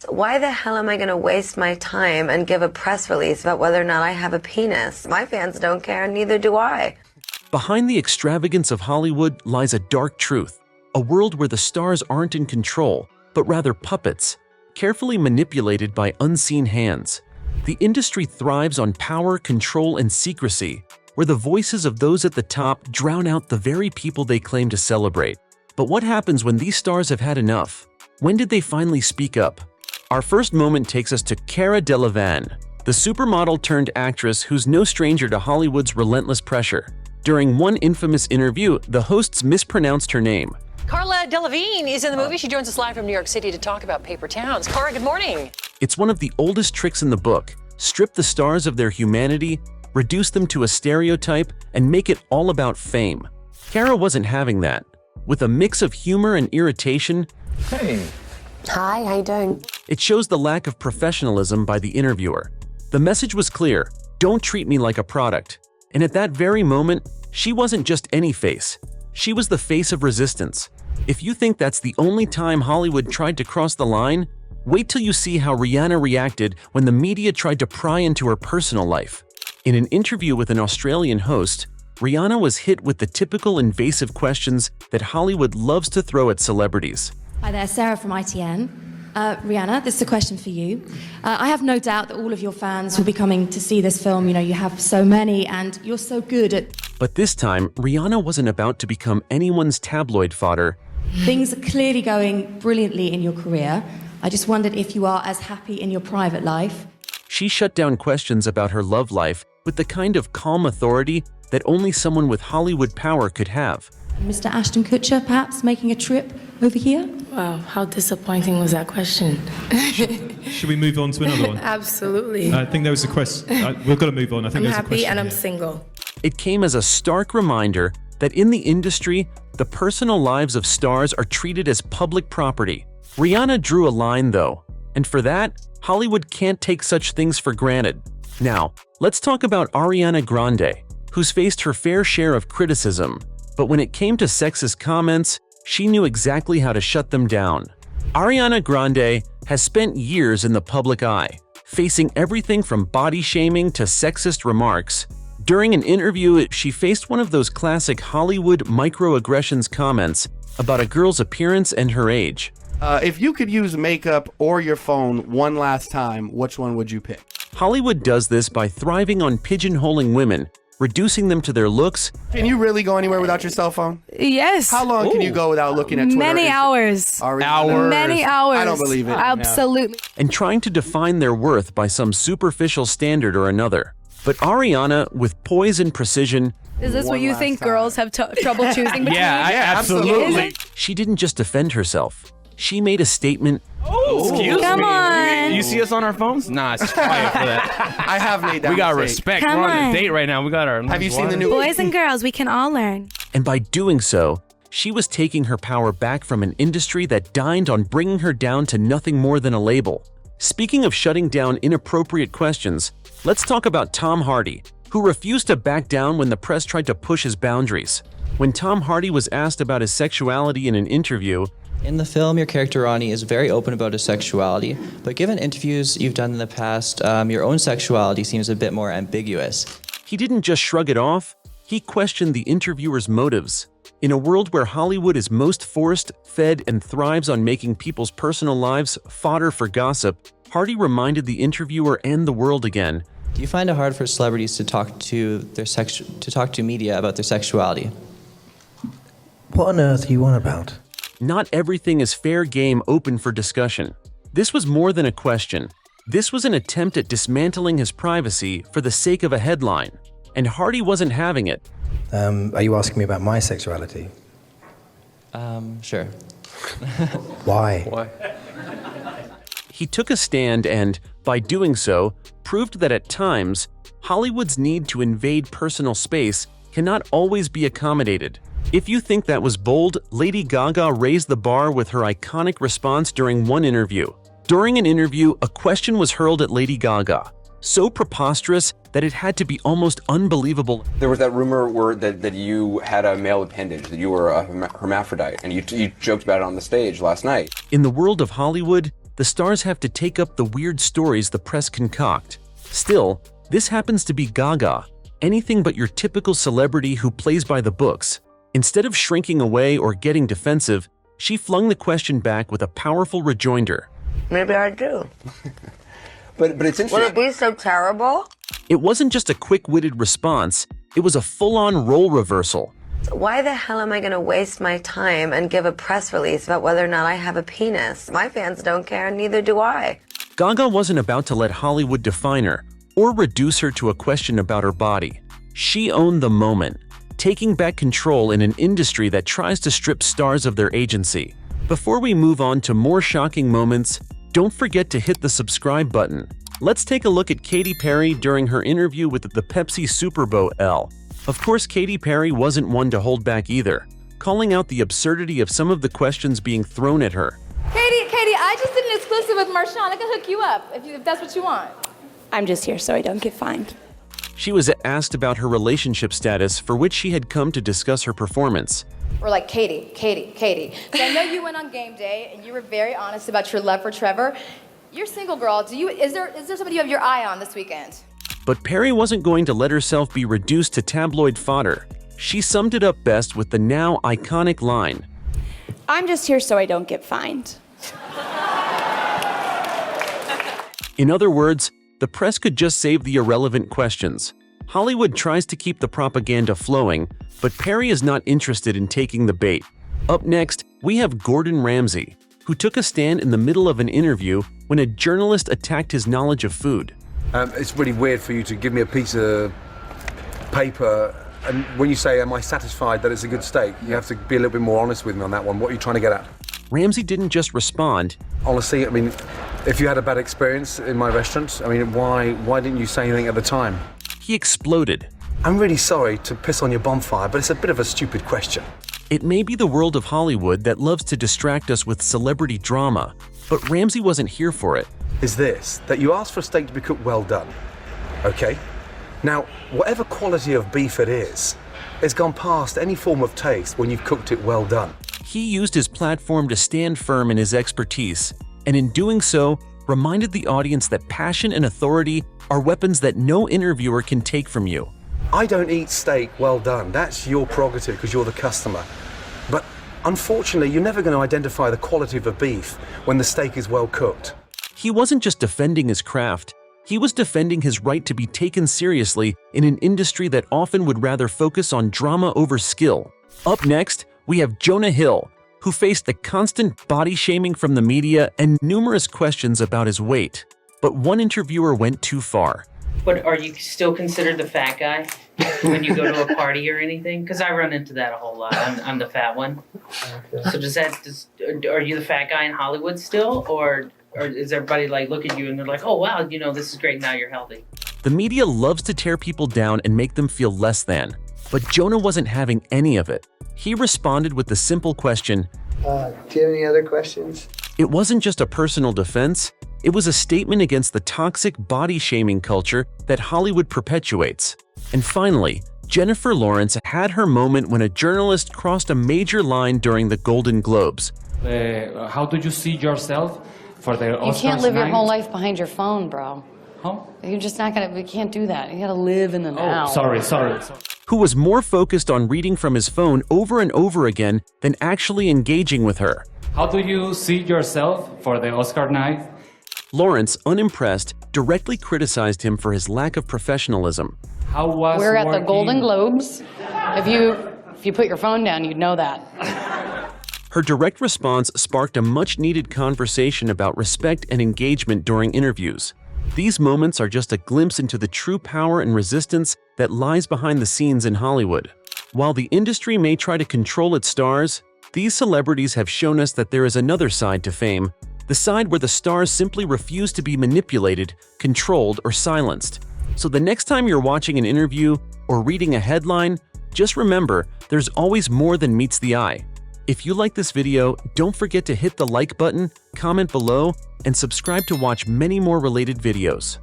Why the hell am I going to waste my time and give a press release about whether or not I have a penis? My fans don't care, and neither do I. Behind the extravagance of Hollywood lies a dark truth, a world where the stars aren't in control, but rather puppets, carefully manipulated by unseen hands. The industry thrives on power, control, and secrecy, where the voices of those at the top drown out the very people they claim to celebrate. But what happens when these stars have had enough? When did they finally speak up? Our first moment takes us to Cara Delevingne, the supermodel turned actress who's no stranger to Hollywood's relentless pressure. During one infamous interview, the hosts mispronounced her name. Cara Delevingne is in the movie. She joins us live from New York City to talk about Paper Towns. Cara, good morning. It's one of the oldest tricks in the book. Strip the stars of their humanity, reduce them to a stereotype, and make it all about fame. Cara wasn't having that. With a mix of humor and irritation, Hey. Hi, how you doing? it shows the lack of professionalism by the interviewer. The message was clear: don't treat me like a product. And at that very moment, she wasn't just any face. She was the face of resistance. If you think that's the only time Hollywood tried to cross the line, wait till you see how Rihanna reacted when the media tried to pry into her personal life. In an interview with an Australian host, Rihanna was hit with the typical invasive questions that Hollywood loves to throw at celebrities. Hi there, Sarah from ITN. Rihanna, this is a question for you. I have no doubt that all of your fans will be coming to see this film. You know, you have so many and you're so good at... But this time, Rihanna wasn't about to become anyone's tabloid fodder. Things are clearly going brilliantly in your career. I just wondered if you are as happy in your private life. She shut down questions about her love life with the kind of calm authority that only someone with Hollywood power could have. Mr. Ashton Kutcher, perhaps making a trip over here? Wow, how disappointing was that question? Should we move on to another one? Absolutely. I think there was a question. We've got to move on. I think I'm there's a happy question and I'm here. single. It came as a stark reminder that in the industry, the personal lives of stars are treated as public property. Rihanna drew a line, though, and for that, Hollywood can't take such things for granted. Now, let's talk about Ariana Grande, who's faced her fair share of criticism, but when it came to sexist comments, she knew exactly how to shut them down. Ariana Grande has spent years in the public eye, facing everything from body shaming to sexist remarks. During an interview, she faced one of those classic Hollywood microaggressions comments about a girl's appearance and her age. If you could use makeup or your phone one last time, which one would you pick? Hollywood does this by thriving on pigeonholing women, reducing them to their looks. Can you really go anywhere without your cell phone? Yes. How long can you go without looking at Twitter? Many hours. Ariana? Many hours. I don't believe it. Absolutely. And trying to define their worth by some superficial standard or another. But Ariana, with poise and precision, Is this One what you last think time. girls have trouble choosing between? absolutely. she didn't just defend herself. She made a statement. Excuse Come me. on. You see us on our phones? Nah, it's quiet for that. I have made that We got mistake. respect. Come We're on on. a date right now. We got our. Have you seen the new? Boys and girls, we can all learn. And by doing so, she was taking her power back from an industry that dined on bringing her down to nothing more than a label. Speaking of shutting down inappropriate questions, let's talk about Tom Hardy, who refused to back down when the press tried to push his boundaries. When Tom Hardy was asked about his sexuality in an interview, In the film, your character Ronnie is very open about his sexuality, but given interviews you've done in the past, your own sexuality seems a bit more ambiguous. he didn't just shrug it off, he questioned the interviewer's motives. In a world where Hollywood is most forced, fed, and thrives on making people's personal lives fodder for gossip, Hardy reminded the interviewer and the world again. Do you find it hard for celebrities to talk to media about their sexuality? What on earth are you on about? Not everything is fair game open for discussion. This was more than a question. This was an attempt at dismantling his privacy for the sake of a headline. And Hardy wasn't having it. Are you asking me about my sexuality? Sure. Why? He took a stand and, by doing so, proved that at times, Hollywood's need to invade personal space cannot always be accommodated. If you think that was bold, Lady Gaga raised the bar with her iconic response during one interview. During an interview, a question was hurled at Lady Gaga, so preposterous that it had to be almost unbelievable. There was that rumor that you had a male appendage, that you were a hermaphrodite, and you joked about it on the stage last night. In the world of Hollywood, the stars have to take up the weird stories the press concoct. Still, this happens to be Gaga, anything but your typical celebrity who plays by the books. Instead of shrinking away or getting defensive, she flung the question back with a powerful rejoinder. Maybe I do. But it's interesting. Would it be so terrible? It wasn't just a quick-witted response, it was a full-on role reversal. Why the hell am I going to waste my time and give a press release about whether or not I have a penis? My fans don't care, and neither do I. Gaga wasn't about to let Hollywood define her or reduce her to a question about her body. She owned the moment, taking back control in an industry that tries to strip stars of their agency. Before we move on to more shocking moments, don't forget to hit the subscribe button. Let's take a look at Katy Perry during her interview with the Pepsi Super Bowl. Of course, Katy Perry wasn't one to hold back either, calling out the absurdity of some of the questions being thrown at her. Katie, I just did an exclusive with Marshawn. I can hook you up if that's what you want. I'm just here so I don't get fined. She was asked about her relationship status, for which she had come to discuss her performance. We're like, Katie. So I know you went on game day and you were very honest about your love for Trevor. You're a single girl. Is there somebody you have your eye on this weekend? But Perry wasn't going to let herself be reduced to tabloid fodder. She summed it up best with the now iconic line, I'm just here so I don't get fined. In other words, the press could just save the irrelevant questions. Hollywood tries to keep the propaganda flowing, but Perry is not interested in taking the bait. Up next, we have Gordon Ramsay, who took a stand in the middle of an interview when a journalist attacked his knowledge of food. It's really weird for you to give me a piece of paper, and when you say, am I satisfied that it's a good steak, you have to be a little bit more honest with me on that one. What are you trying to get at? Ramsay didn't just respond. Honestly, I mean, if you had a bad experience in my restaurant, I mean, why didn't you say anything at the time? He exploded. I'm really sorry to piss on your bonfire, but it's a bit of a stupid question. It may be the world of Hollywood that loves to distract us with celebrity drama, but Ramsay wasn't here for it. Is this, that you asked for a steak to be cooked well done. Okay? Now, whatever quality of beef it is, it's gone past any form of taste when you've cooked it well done. He used his platform to stand firm in his expertise, and in doing so, reminded the audience that passion and authority are weapons that no interviewer can take from you. I don't eat steak well done. That's your prerogative because you're the customer. But unfortunately, you're never going to identify the quality of a beef when the steak is well cooked. He wasn't just defending his craft, he was defending his right to be taken seriously in an industry that often would rather focus on drama over skill. Up next, we have Jonah Hill, who faced the constant body shaming from the media and numerous questions about his weight. But one interviewer went too far. But are you still considered the fat guy when you go to a party or anything? Because I run into that a whole lot. I'm the fat one. So are you the fat guy in Hollywood still? Or is everybody like look at you and they're like, oh wow, this is great, now you're healthy? The media loves to tear people down and make them feel less than. But Jonah wasn't having any of it. He responded with the simple question, do you have any other questions? It wasn't just a personal defense, it was a statement against the toxic body-shaming culture that Hollywood perpetuates. And finally, Jennifer Lawrence had her moment when a journalist crossed a major line during the Golden Globes. How do you see yourself for the Oscars? You can't live your night? whole life behind your phone, bro. Huh? You're just not gonna, we can't do that. You gotta live in the now. Oh, sorry. Who was more focused on reading from his phone over and over again than actually engaging with her. How do you see yourself for the Oscar night? Lawrence, unimpressed, directly criticized him for his lack of professionalism. How was We're at the working? Golden Globes. If you put your phone down, you'd know that. Her direct response sparked a much-needed conversation about respect and engagement during interviews. These moments are just a glimpse into the true power and resistance that lies behind the scenes in Hollywood. While the industry may try to control its stars, these celebrities have shown us that there is another side to fame, the side where the stars simply refuse to be manipulated, controlled, or silenced. So the next time you're watching an interview or reading a headline, just remember there's always more than meets the eye. If you like this video, don't forget to hit the like button, comment below, and subscribe to watch many more related videos.